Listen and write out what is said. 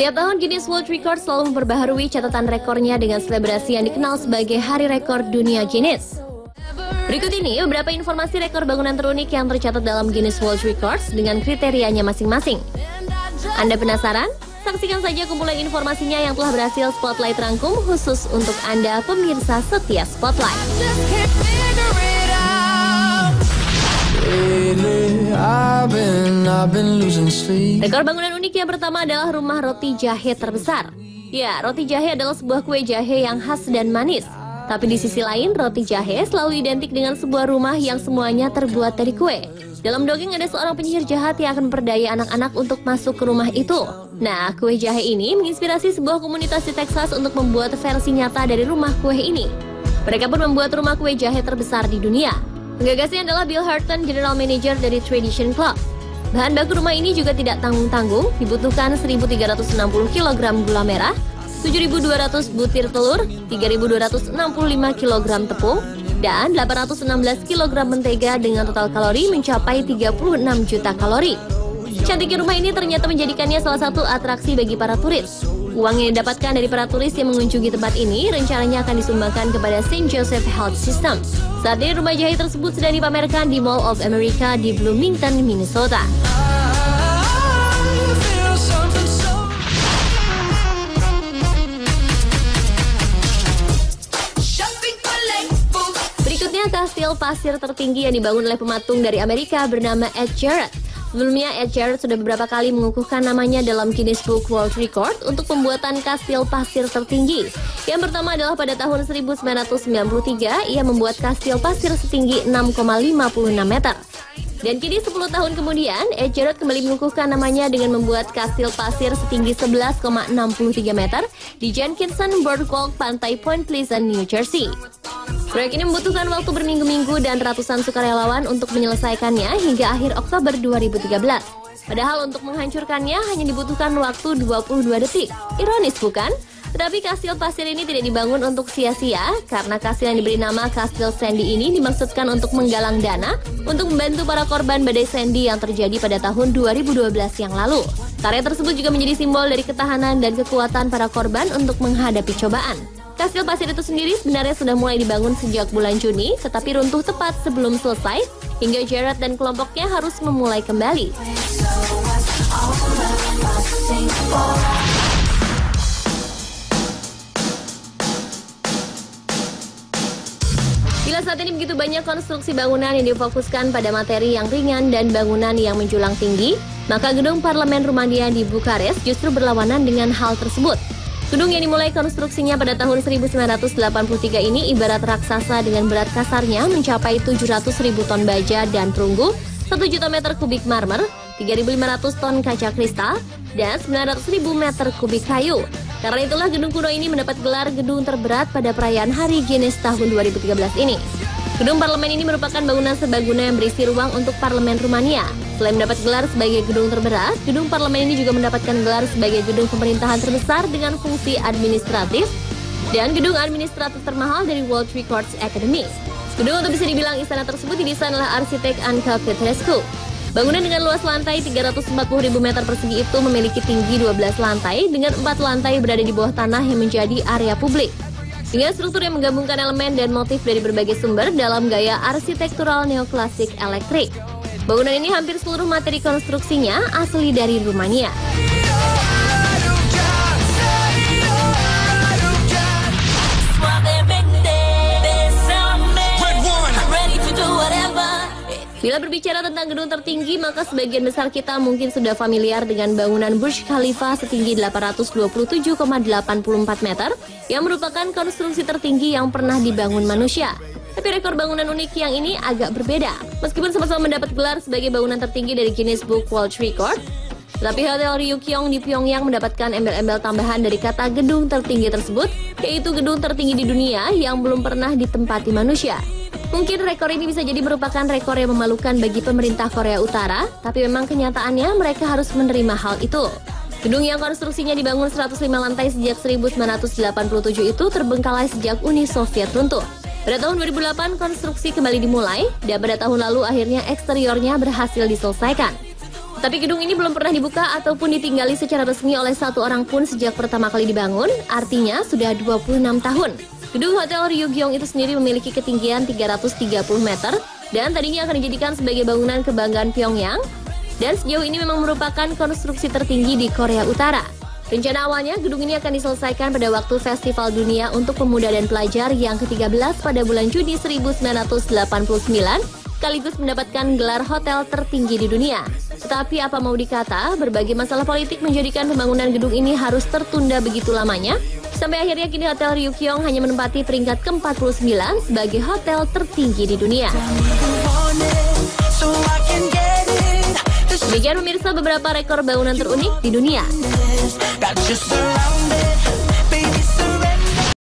Setiap tahun Guinness World Records selalu memperbaharui catatan rekornya dengan selebrasi yang dikenal sebagai Hari Rekor Dunia Guinness. Berikut ini beberapa informasi rekor bangunan terunik yang tercatat dalam Guinness World Records dengan kriterianya masing-masing. Anda penasaran? Saksikan saja kumpulan informasinya yang telah berhasil Spotlight rangkum khusus untuk Anda pemirsa setia Spotlight. Rekor bangunan unik yang pertama adalah rumah roti jahe terbesar. Ya, roti jahe adalah sebuah kue jahe yang khas dan manis. Tapi di sisi lain, roti jahe selalu identik dengan sebuah rumah yang semuanya terbuat dari kue. Dalam dongeng ada seorang penyihir jahat yang akan memperdaya anak-anak untuk masuk ke rumah itu. Nah, kue jahe ini menginspirasi sebuah komunitas di Texas untuk membuat versi nyata dari rumah kue ini. Mereka pun membuat rumah kue jahe terbesar di dunia. Penggagasnya adalah Bill Harton, General Manager dari Tradition Club. Bahan baku rumah ini juga tidak tanggung-tanggung, dibutuhkan 1.360 kg gula merah, 7.200 butir telur, 3.265 kg tepung, dan 816 kg mentega dengan total kalori mencapai 36 juta kalori. Cantiknya rumah ini ternyata menjadikannya salah satu atraksi bagi para turis. Uang yang didapatkan dari para turis yang mengunjungi tempat ini rencananya akan disumbangkan kepada St. Joseph Health System. Saat ini rumah jahe tersebut sedang dipamerkan di Mall of America di Bloomington, Minnesota. Berikutnya kastil pasir tertinggi yang dibangun oleh pematung dari Amerika bernama Ed Jarrett. Sebelumnya, Ed Jarrett sudah beberapa kali mengukuhkan namanya dalam Guinness Book World Record untuk pembuatan kastil pasir tertinggi. Yang pertama adalah pada tahun 1993, ia membuat kastil pasir setinggi 6,56 meter. Dan kini 10 tahun kemudian, Ed Jarrett kembali mengukuhkan namanya dengan membuat kastil pasir setinggi 11,63 meter di Jenkinson Boardwalk, Pantai Point Pleasant, New Jersey. Proyek ini membutuhkan waktu berminggu-minggu dan ratusan sukarelawan untuk menyelesaikannya hingga akhir Oktober 2013. Padahal untuk menghancurkannya hanya dibutuhkan waktu 22 detik. Ironis bukan? Tetapi kastil pasir ini tidak dibangun untuk sia-sia karena kastil yang diberi nama Kastil Sandy ini dimaksudkan untuk menggalang dana untuk membantu para korban badai Sandy yang terjadi pada tahun 2012 yang lalu. Karya tersebut juga menjadi simbol dari ketahanan dan kekuatan para korban untuk menghadapi cobaan. Kastil pasir itu sendiri sebenarnya sudah mulai dibangun sejak bulan Juni, tetapi runtuh tepat sebelum selesai, hingga Jarrett dan kelompoknya harus memulai kembali. Bila saat ini begitu banyak konstruksi bangunan yang difokuskan pada materi yang ringan dan bangunan yang menjulang tinggi, maka gedung parlemen Rumania di Bukares justru berlawanan dengan hal tersebut. Gedung yang dimulai konstruksinya pada tahun 1983 ini ibarat raksasa dengan berat kasarnya mencapai 700.000 ton baja dan perunggu, 1 juta meter kubik marmer, 3.500 ton kaca kristal, dan 900.000 meter kubik kayu. Karena itulah gedung kuno ini mendapat gelar gedung terberat pada perayaan Hari Guinness tahun 2013 ini. Gedung parlemen ini merupakan bangunan serbaguna yang berisi ruang untuk parlemen Rumania. Selain mendapat gelar sebagai gedung terberat, gedung parlemen ini juga mendapatkan gelar sebagai gedung pemerintahan terbesar dengan fungsi administratif dan gedung administratif termahal dari World Records Academy. Gedung untuk bisa dibilang istana tersebut didesain oleh arsitek Anca Petrescu. Bangunan dengan luas lantai 340.000 meter persegi itu memiliki tinggi 12 lantai dengan 4 lantai berada di bawah tanah yang menjadi area publik. Dengan struktur yang menggabungkan elemen dan motif dari berbagai sumber dalam gaya arsitektural neoklasik elektrik. Bangunan ini hampir seluruh materi konstruksinya asli dari Rumania. Bila berbicara tentang gedung tertinggi, maka sebagian besar kita mungkin sudah familiar dengan bangunan Burj Khalifa setinggi 827,84 meter yang merupakan konstruksi tertinggi yang pernah dibangun manusia. Tapi rekor bangunan unik yang ini agak berbeda. Meskipun sama-sama mendapat gelar sebagai bangunan tertinggi dari Guinness Book World Record, tapi Hotel Ryukyong di Pyongyang mendapatkan embel-embel tambahan dari kata gedung tertinggi tersebut, yaitu gedung tertinggi di dunia yang belum pernah ditempati manusia. Mungkin rekor ini bisa jadi merupakan rekor yang memalukan bagi pemerintah Korea Utara, tapi memang kenyataannya mereka harus menerima hal itu. Gedung yang konstruksinya dibangun 105 lantai sejak 1987 itu terbengkalai sejak Uni Soviet runtuh. Pada tahun 2008 konstruksi kembali dimulai, dan pada tahun lalu akhirnya eksteriornya berhasil diselesaikan. Tapi gedung ini belum pernah dibuka ataupun ditinggali secara resmi oleh satu orang pun sejak pertama kali dibangun, artinya sudah 26 tahun. Gedung Hotel Ryugyong itu sendiri memiliki ketinggian 330 meter dan tadinya akan dijadikan sebagai bangunan kebanggaan Pyongyang. Dan sejauh ini memang merupakan konstruksi tertinggi di Korea Utara. Rencana awalnya gedung ini akan diselesaikan pada waktu Festival Dunia untuk Pemuda dan Pelajar yang ke-13 pada bulan Juni 1989, sekaligus mendapatkan gelar hotel tertinggi di dunia. Tetapi apa mau dikata, berbagai masalah politik menjadikan pembangunan gedung ini harus tertunda begitu lamanya, sampai akhirnya kini Hotel Ryugyong hanya menempati peringkat ke-49 sebagai hotel tertinggi di dunia. Demikian pemirsa beberapa rekor bangunan terunik di dunia.